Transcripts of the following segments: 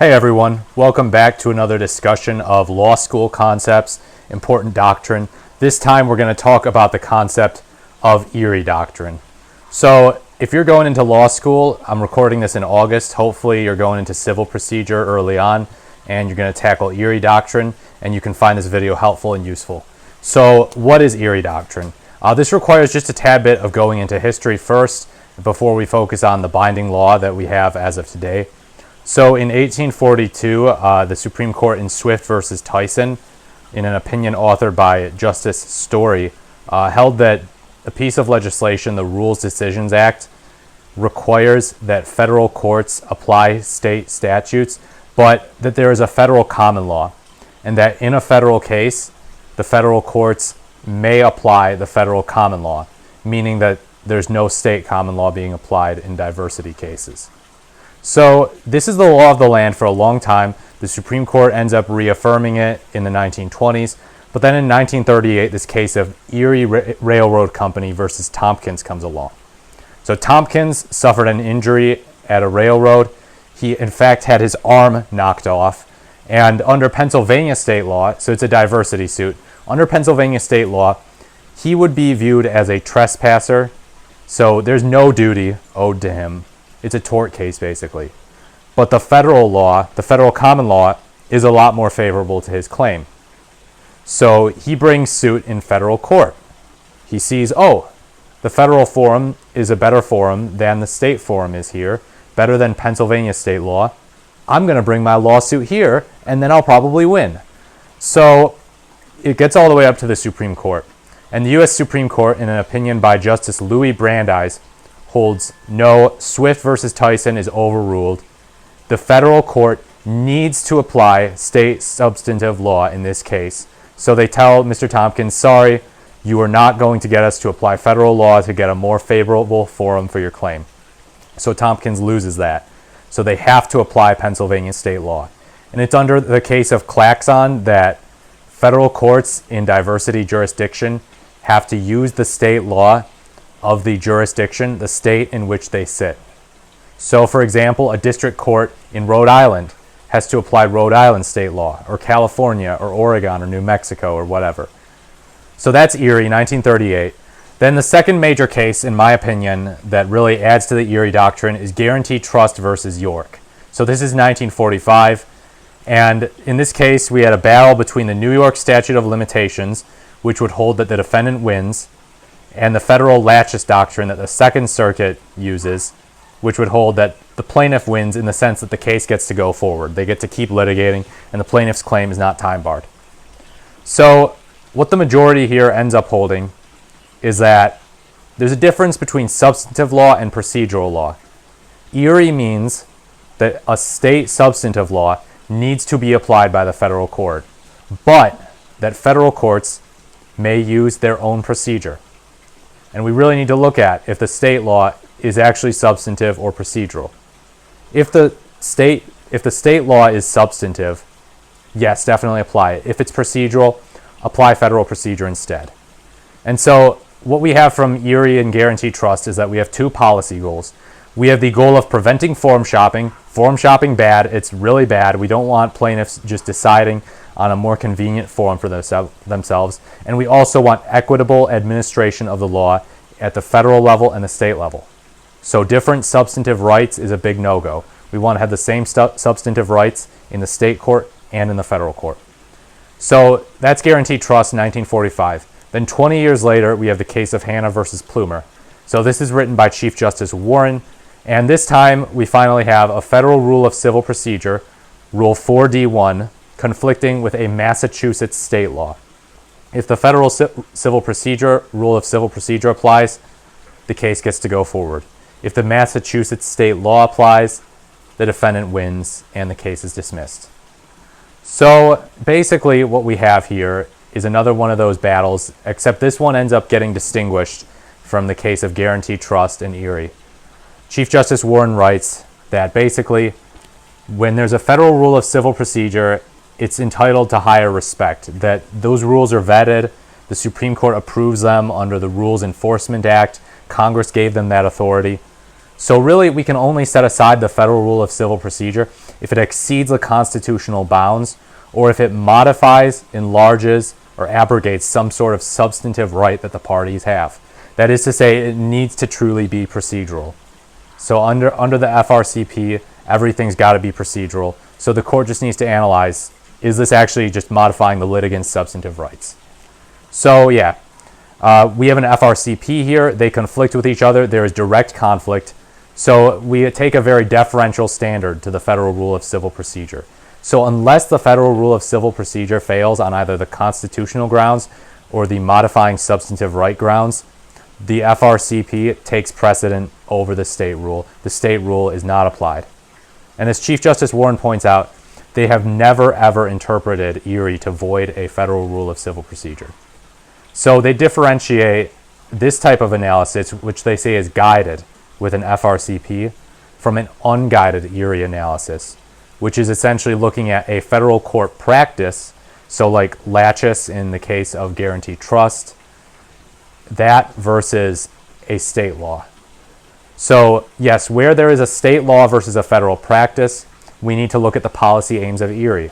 Hey everyone, welcome back to another discussion of law school concepts, important doctrine. This time we're going to talk about the concept of Erie Doctrine. So if you're going into law school, I'm recording this in August, hopefully you're going into civil procedure early on and you're going to tackle Erie Doctrine, and you can find this video helpful and useful. So what is Erie Doctrine? This requires just a tad bit of going into history first before we focus on the binding law that we have as of today. So in 1842, the Supreme Court in Swift versus Tyson, in an opinion authored by Justice Story, held that a piece of legislation, the Rules Decisions Act, requires that federal courts apply state statutes, but that there is a federal common law, and that in a federal case, the federal courts may apply the federal common law, meaning that there's no state common law being applied in diversity cases. So this is the law of the land for a long time. The Supreme Court ends up reaffirming it in the 1920s. But then in 1938, this case of Erie Railroad Company versus Tompkins comes along. So Tompkins suffered an injury at a railroad. He, in fact, had his arm knocked off. And under Pennsylvania state law, so it's a diversity suit, under Pennsylvania state law, he would be viewed as a trespasser. So there's no duty owed to him. It's a tort case, basically. But the federal law, the federal common law, is a lot more favorable to his claim. So he brings suit in federal court. He sees, oh, the federal forum is a better forum than the state forum is here, better than Pennsylvania state law. I'm going to bring my lawsuit here, and then I'll probably win. So it gets all the way up to the Supreme Court. And the U.S. Supreme Court, in an opinion by Justice Louis Brandeis, holds no, Swift versus Tyson is overruled. The federal court needs to apply state substantive law in this case. So they tell Mr. Tompkins, sorry, you are not going to get us to apply federal law to get a more favorable forum for your claim. So Tompkins loses that. So they have to apply Pennsylvania state law. And it's under the case of Klaxon that federal courts in diversity jurisdiction have to use the state law of the jurisdiction, the state in which they sit. So, for example, a district court in Rhode Island has to apply Rhode Island state law, or California, or Oregon, or New Mexico, or whatever. So that's Erie, 1938. Then the second major case, in my opinion, that really adds to the Erie Doctrine is Guaranty Trust versus York. So this is 1945, and in this case, we had a battle between the New York statute of limitations, which would hold that the defendant wins, and the federal laches doctrine that the Second Circuit uses, which would hold that the plaintiff wins in the sense that the case gets to go forward. They get to keep litigating, and the plaintiff's claim is not time barred. So what the majority here ends up holding is that there's a difference between substantive law and procedural law. Erie means that a state substantive law needs to be applied by the federal court, but that federal courts may use their own procedure. And we really need to look at if the state law is actually substantive or procedural. If the state law is substantive, yes, definitely apply it. If it's procedural, apply federal procedure instead. And so what we have from Erie and Guaranty Trust is that we have two policy goals. We have the goal of preventing forum shopping. Forum shopping bad, it's really bad. We don't want plaintiffs just deciding on a more convenient forum for themselves. And we also want equitable administration of the law at the federal level and the state level. So different substantive rights is a big no-go. We want to have the same substantive rights in the state court and in the federal court. So that's Guaranty Trust, 1945. Then 20 years later, we have the case of Hannah versus Plumer. So this is written by Chief Justice Warren. And this time, we finally have a federal rule of civil procedure, Rule 4D1, conflicting with a Massachusetts state law. If the federal civil procedure, rule of civil procedure applies, the case gets to go forward. If the Massachusetts state law applies, the defendant wins and the case is dismissed. So basically what we have here is another one of those battles, except this one ends up getting distinguished from the case of Guaranty Trust and Erie. Chief Justice Warren writes that basically when there's a federal rule of civil procedure, it's entitled to higher respect, that those rules are vetted, the Supreme Court approves them under the Rules Enforcement Act, Congress gave them that authority. So really, we can only set aside the federal rule of civil procedure if it exceeds the constitutional bounds, or if it modifies, enlarges, or abrogates some sort of substantive right that the parties have. That is to say, it needs to truly be procedural. So under the FRCP, everything's got to be procedural. So the court just needs to analyze, is this actually just modifying the litigant's substantive rights? So yeah, we have an FRCP here. They conflict with each other. There is direct conflict. So we take a very deferential standard to the federal rule of civil procedure. So unless the federal rule of civil procedure fails on either the constitutional grounds or the modifying substantive right grounds, the FRCP takes precedent over the state rule. The state rule is not applied. And as Chief Justice Warren points out, they have never ever interpreted Erie to void a federal rule of civil procedure. So they differentiate this type of analysis, which they say is guided with an FRCP, from an unguided Erie analysis, which is essentially looking at a federal court practice, so like laches in the case of Guaranty trust, that versus a state law. So yes, where there is a state law versus a federal practice, we need to look at the policy aims of Erie.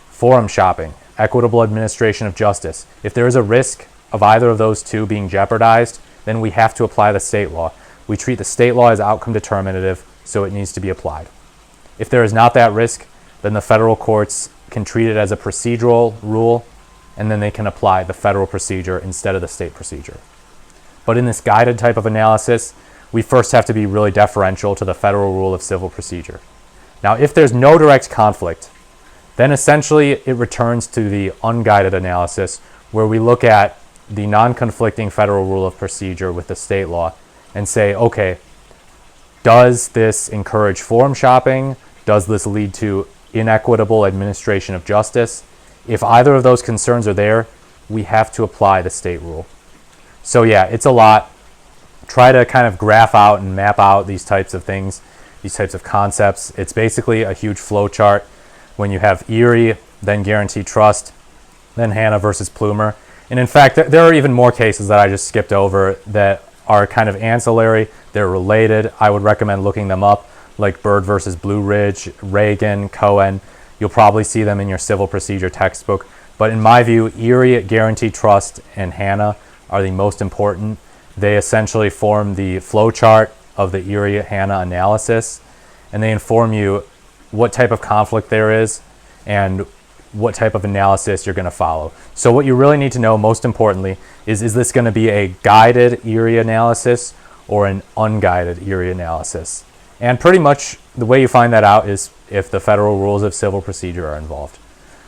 Forum shopping, equitable administration of justice. If there is a risk of either of those two being jeopardized, then we have to apply the state law. We treat the state law as outcome determinative, so it needs to be applied. If there is not that risk, then the federal courts can treat it as a procedural rule, and then they can apply the federal procedure instead of the state procedure. But in this guided type of analysis, we first have to be really deferential to the federal rule of civil procedure. Now, if there's no direct conflict, then essentially it returns to the unguided analysis, where we look at the non-conflicting federal rule of procedure with the state law and say, okay, does this encourage forum shopping? Does this lead to inequitable administration of justice? If either of those concerns are there, we have to apply the state rule. So yeah, it's a lot. Try to kind of graph out and map out these types of things, these types of concepts. It's basically a huge flow chart. When you have Erie, then Guaranty Trust, then Hanna versus Plumer. And in fact, there are even more cases that I just skipped over that are kind of ancillary. They're related. I would recommend looking them up, like Byrd versus Blue Ridge, Reagan, Cohen. You'll probably see them in your civil procedure textbook. But in my view, Erie, Guaranty Trust, and Hanna are the most important. They essentially form the flow chart of the Erie-Hanna analysis, and they inform you what type of conflict there is and what type of analysis you're going to follow. So what you really need to know, most importantly, is this going to be a guided Erie analysis or an unguided Erie analysis? And pretty much the way you find that out is if the federal rules of civil procedure are involved.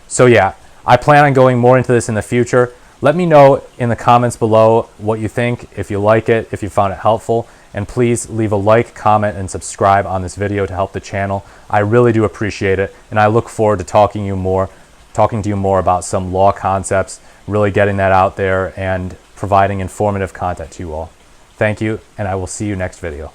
So yeah, I plan on going more into this in the future. Let me know in the comments below what you think, if you like it, if you found it helpful, and please leave a like, comment, and subscribe on this video to help the channel. I really do appreciate it, and I look forward to talking to you more about some law concepts, really getting that out there and providing informative content to you all. Thank you, and I will see you next video.